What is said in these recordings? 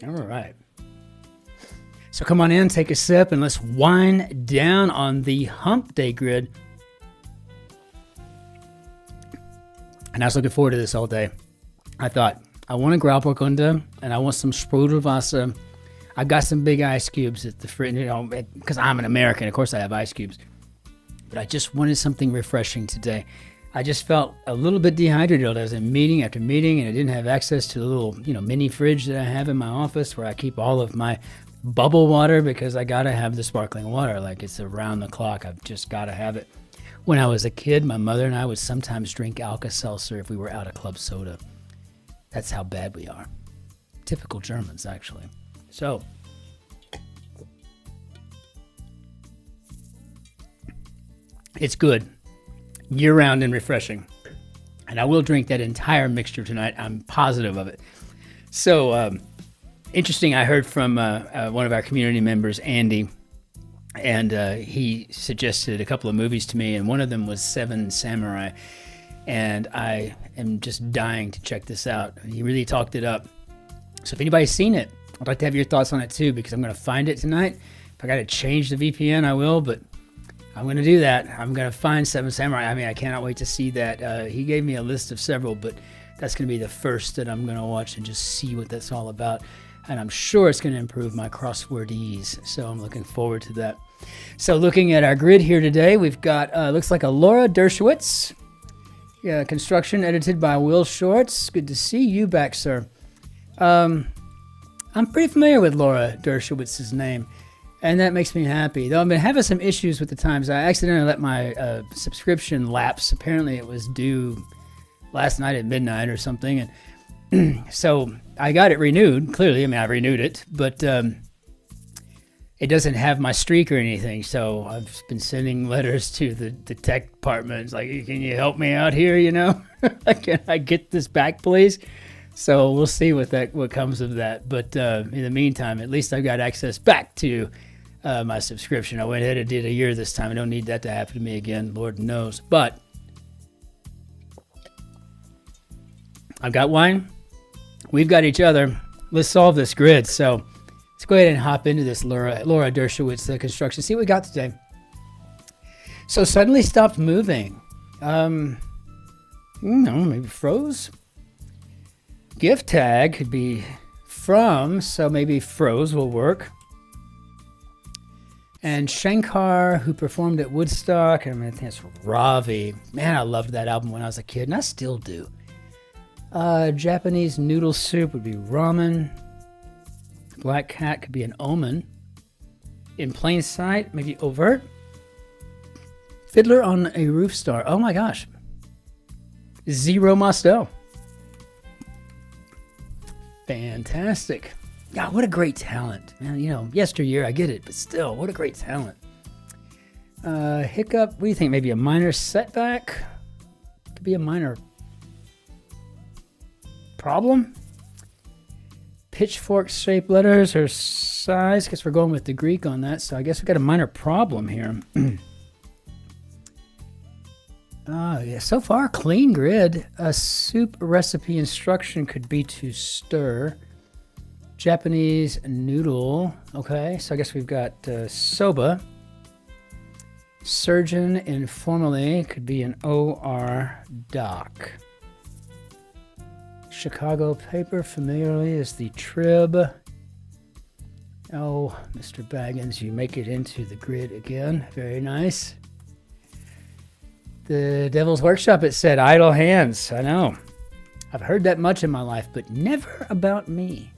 All right. So come on in, take a sip, and let's wind down on the hump day grid. And I was looking forward to this all day. I thought, I want a Grauburgunder, and I want some Sprudelwasser. I've got some big ice cubes at the fridge, because I'm an American. Of course I have ice cubes. But I just wanted something refreshing today. I just felt a little bit dehydrated. I was in meeting after meeting, and I didn't have access to the little, mini fridge that I have in my office where I keep all of my bubble water, because I gotta have the sparkling water. Like, it's around the clock. I've just gotta have it. When I was a kid, my mother and I would sometimes drink Alka-Seltzer if we were out of club soda. That's how bad we are. Typical Germans, actually. So, it's good, year-round and refreshing. And I will drink that entire mixture tonight. I'm positive of it. So, interesting, I heard from one of our community members, Andy, and he suggested a couple of movies to me, and one of them was Seven Samurai. And I am just dying to check this out. He really talked it up. So if anybody's seen it, I'd like to have your thoughts on it too, because I'm going to find it tonight. If I got to change the VPN, I will, but I'm going to do that. I'm going to find Seven Samurai. I mean, I cannot wait to see that. He gave me a list of several, but that's going to be the first that I'm going to watch and just see what that's all about. And I'm sure it's going to improve my crosswordese. So I'm looking forward to that. So looking at our grid here today, we've got, looks like a Laura Dershewitz. Yeah, construction edited by Will Shorts. Good to see you back, sir. I'm pretty familiar with Laura Dershewitz's name, and that makes me happy. Though I've been having some issues with the times. I accidentally let my subscription lapse. Apparently it was due last night at midnight or something, and so I got it renewed. Clearly, I mean, I renewed it, but it doesn't have my streak or anything, so I've been sending letters to the tech department. It's like, can you help me out here, Can I get this back, please? So we'll see what comes of that. But in the meantime, at least I've got access back to my subscription. I went ahead and did a year this time. I don't need that to happen to me again, Lord knows. But I've got wine. We've got each other. Let's solve this grid. So let's go ahead and hop into this Laura Dershewitz construction. See what we got today. So suddenly stopped moving. Maybe froze. Gift tag could be from, so maybe froze will work. And Shankar, who performed at Woodstock, I think it's Ravi. Man, I loved that album when I was a kid, and I still do. Japanese noodle soup would be ramen. Black cat could be an omen. In plain sight, maybe overt. Fiddler on a roof star. Oh my gosh. Zero Mostel. Fantastic. God, what a great talent. Man, yesteryear, I get it, but still, what a great talent. Hiccup, what do you think? Maybe a minor setback? Could be a minor problem. Pitchfork-shaped letters or size. Guess we're going with the Greek on that, so I guess we got a minor problem here. Yeah, so far, clean grid. A soup recipe instruction could be to stir. Japanese noodle. Okay, so I guess we've got soba. Surgeon informally could be an OR doc. Chicago paper familiarly is the trib. Oh, Mr. Baggins, you make it into the grid again. Very nice. The Devil's Workshop, it said idle hands. I know. I've heard that much in my life, but never about me.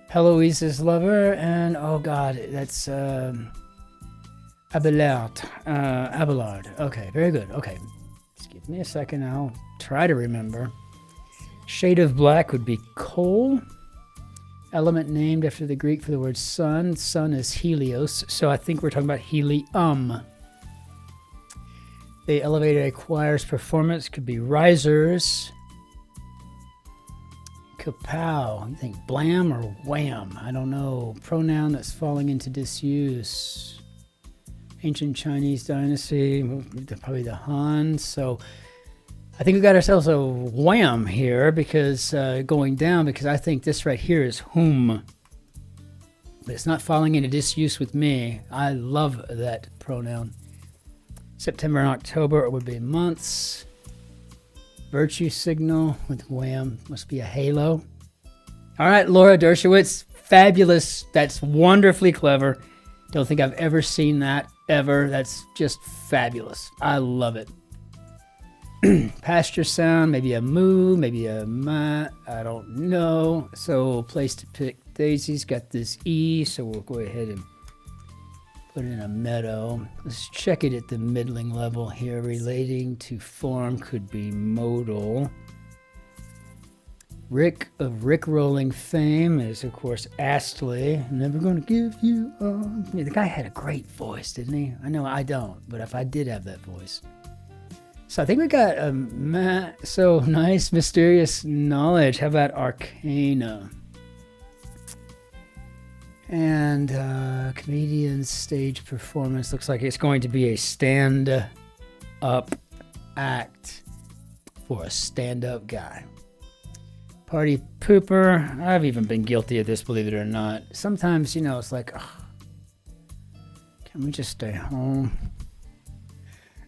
Heloise's lover, and oh God, that's Abelard. Abelard. Okay, very good. Okay, just give me a second. I'll try to remember. Shade of black would be coal. Element named after the Greek for the word sun. Sun is Helios, so I think we're talking about helium. The elevated choir's performance could be risers. Kapow. You think blam or wham? I don't know. Pronoun that's falling into disuse. Ancient Chinese dynasty, probably the Han. So I think we got ourselves a wham here because going down, because I think this right here is whom. But it's not falling into disuse with me. I love that pronoun. September and October, it would be months. Virtue signal with wham must be a halo. All right, Laura Dershewitz, fabulous. That's wonderfully clever. Don't think I've ever seen that ever. That's just fabulous. I love it. Pasture sound, maybe a moo, maybe a ma, I don't know. So place to pick daisies, got this E, so we'll go ahead and put in a meadow. Let's check it at the middling level here. Relating to form could be modal. Rick of Rickrolling fame is, of course, Astley. Never gonna give you all. Yeah, the guy had a great voice, didn't he? I know I don't, but if I did have that voice. So I think we got so nice, mysterious knowledge. How about arcana? And comedian's stage performance looks like it's going to be a stand-up act for a stand-up guy. Party pooper. I've even been guilty of this, believe it or not. Sometimes, you know, it's like, oh, can we just stay home?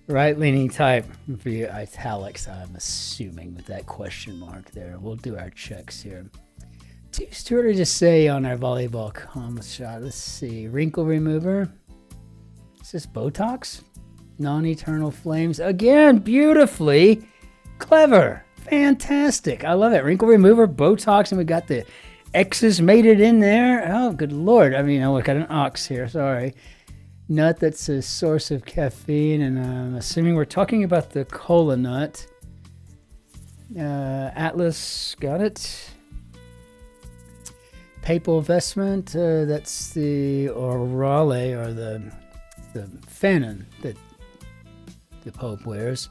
Right-leaning type for you italics, I'm assuming, with that question mark there. We'll do our checks here. Too early to say on our volleyball shot. Let's see. Wrinkle remover. Is this Botox? Non-eternal flames. Again, beautifully clever. Fantastic. I love it. Wrinkle remover, Botox, and we got the X's made it in there. Oh, good Lord. I mean, I got an ox here. Sorry. Nut that's a source of caffeine, and I'm assuming we're talking about the cola nut. Atlas, got it. Papal vestment, that's the orale, or the fanon that the Pope wears.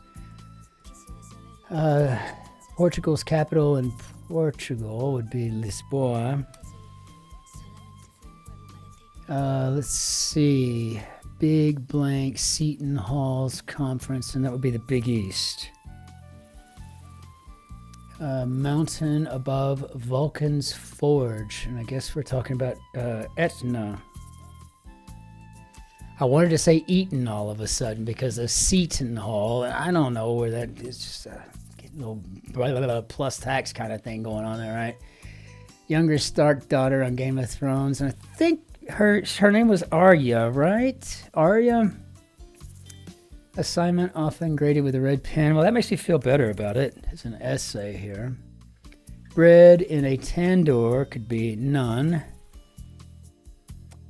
Portugal's capital in Portugal would be Lisboa. Let's see. Big blank Seton Hall's conference, and that would be the Big East. Mountain above Vulcan's Forge, and I guess we're talking about Etna. I wanted to say Eton all of a sudden because of Seton Hall. I don't know where that is. Just a little plus tax kind of thing going on there, right? Younger Stark daughter on Game of Thrones, and I think her name was Arya, right? Arya. Assignment often graded with a red pen. Well, that makes me feel better about it. There's an essay here. Bred in a tandoor could be none.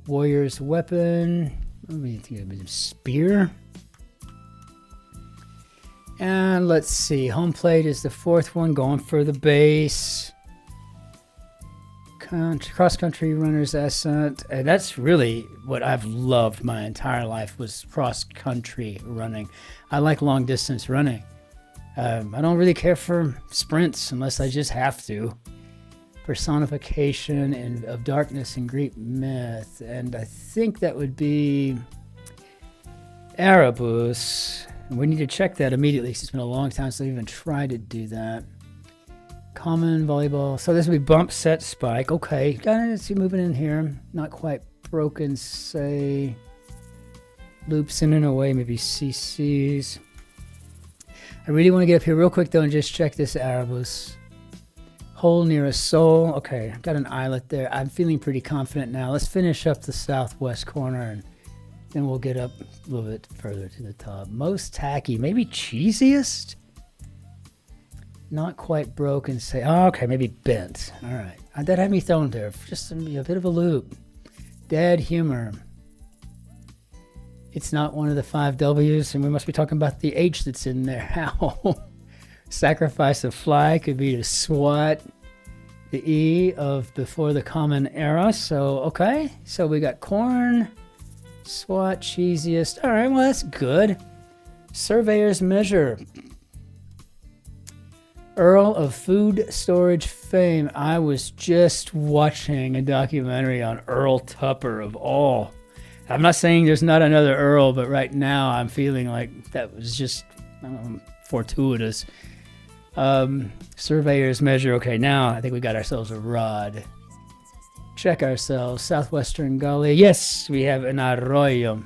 Warrior's weapon. Let me think of a spear. And let's see. Home plate is the fourth one, going for the base. Cross-country runner's ascent, and that's really what I've loved my entire life, was cross-country running. I like long-distance running. I don't really care for sprints unless I just have to. Personification of darkness in Greek myth, and I think that would be Erebus. And we need to check that immediately because it's been a long time since I've even tried to do that. Common volleyball. So this would be bump, set, spike. Okay, got it. See, moving in here. Not quite broken, say. Loops in and away, maybe CCs. I really want to get up here real quick, though, and just check this Erebus. Hole near a soul. Okay, got an eyelet there. I'm feeling pretty confident now. Let's finish up the southwest corner, and then we'll get up a little bit further to the top. Most tacky. Maybe cheesiest? Not quite broken, say. Oh, okay, maybe bent. All right. That had me thrown there. Just a bit of a loop. Dead humor. It's not one of the 5 W's, and we must be talking about the H that's in there. How? Sacrifice of fly could be to swat. The E of before the common era. So, okay. So we got corn, swat, cheesiest. All right, well, that's good. Surveyor's measure. Earl of food storage fame. I was just watching a documentary on Earl Tupper of all. I'm not saying there's not another Earl, but right now I'm feeling like that was just fortuitous. Surveyor's measure. Okay, now I think we got ourselves a rod. Check ourselves. Southwestern Gully. Yes, we have an arroyo.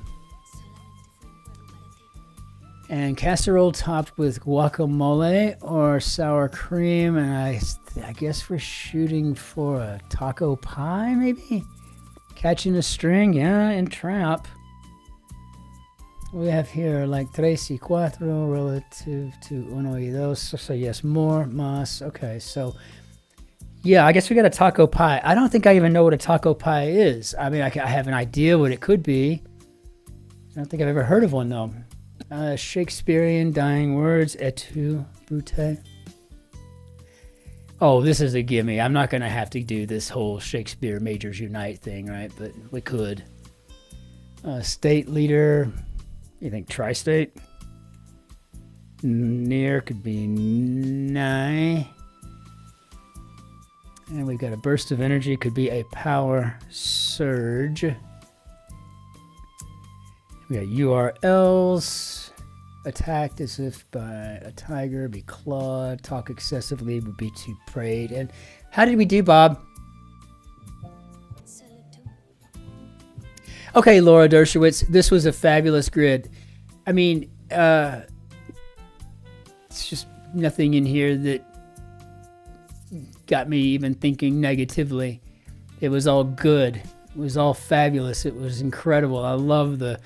And casserole topped with guacamole or sour cream. And I guess we're shooting for a taco pie, maybe? Catching a string, yeah, and trap. We have here like 3 y 4 relative to 1 y 2. So yes, more, más. Okay, so yeah, I guess we got a taco pie. I don't think I even know what a taco pie is. I mean, I have an idea what it could be. I don't think I've ever heard of one though. Shakespearean dying words, et tu, Brute. Oh, this is a gimme. I'm not going to have to do this whole Shakespeare Majors Unite thing, right? But we could. State leader, you think tri-state? Near could be nigh. And we've got a burst of energy, could be a power surge. We got URLs. Attacked as if by a tiger, be clawed. Talk excessively would be to prayed. And how did we do, Bob? Okay, Laura Dershewitz, this was a fabulous grid. I mean, it's just nothing in here that got me even thinking negatively. It was all good. It was all fabulous. It was incredible. I love the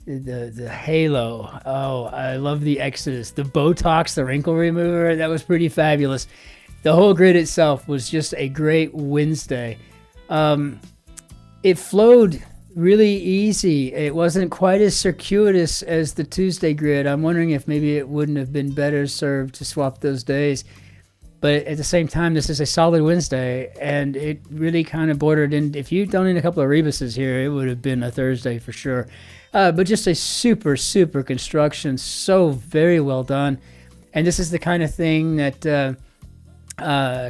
halo. Oh, I love the Exodus. The Botox, the wrinkle remover, that was pretty fabulous. The whole grid itself was just a great Wednesday. It flowed really easy. It wasn't quite as circuitous as the Tuesday grid. I'm wondering if maybe it wouldn't have been better served to swap those days. But at the same time, this is a solid Wednesday, and it really kind of bordered in. If you'd done in a couple of rebuses here, it would have been a Thursday for sure. But just a super, super construction. So very well done. And this is the kind of thing that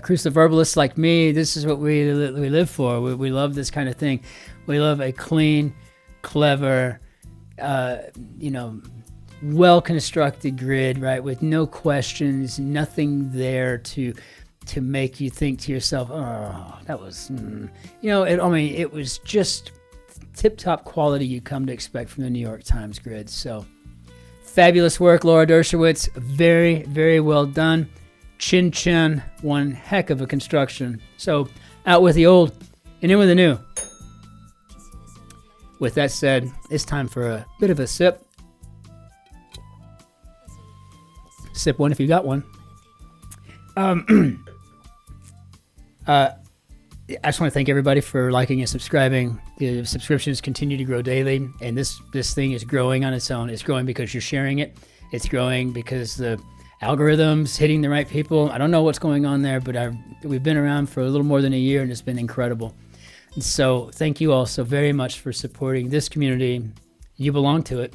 crucial verbalists like me, this is what we live for. We love this kind of thing. We love a clean, clever, well-constructed grid, right? With no questions, nothing there to make you think to yourself, oh, that was, it was just tip-top quality you come to expect from the New York Times grid. So fabulous work, Laura Dershewitz. Very, very well done. Cin-Cin, one heck of a construction. So out with the old and in with the new. With that said, it's time for a bit of a sip. Sip one if you got one. I just want to thank everybody for liking and subscribing. The subscriptions continue to grow daily, and this thing is growing on its own. It's growing because you're sharing it. It's growing because the algorithms hitting the right people. I don't know what's going on there, but we've been around for a little more than a year, and it's been incredible. And so thank you all so very much for supporting this community. You belong to it,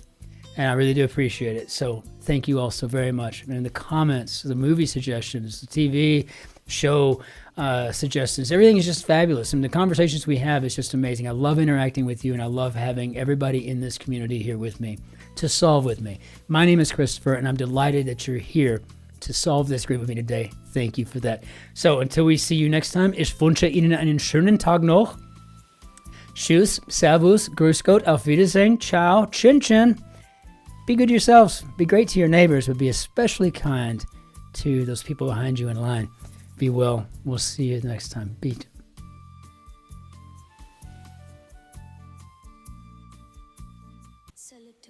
and I really do appreciate it. So thank you all so very much. And the comments, the movie suggestions, the TV show suggestions, everything is just fabulous. And the conversations we have is just amazing. I love interacting with you, and I love having everybody in this community here with me to solve with me. My name is Christopher, and I'm delighted that you're here to solve this grid with me today. Thank you for that. So until we see you next time, ich wünsche Ihnen einen schönen Tag noch. Tschüss, Servus, Grüß Gott, auf Wiedersehen, ciao, Cin-Cin. Be good to yourselves. Be great to your neighbors, but be especially kind to those people behind you in line. Be well. We'll see you next time. Beat. Salute.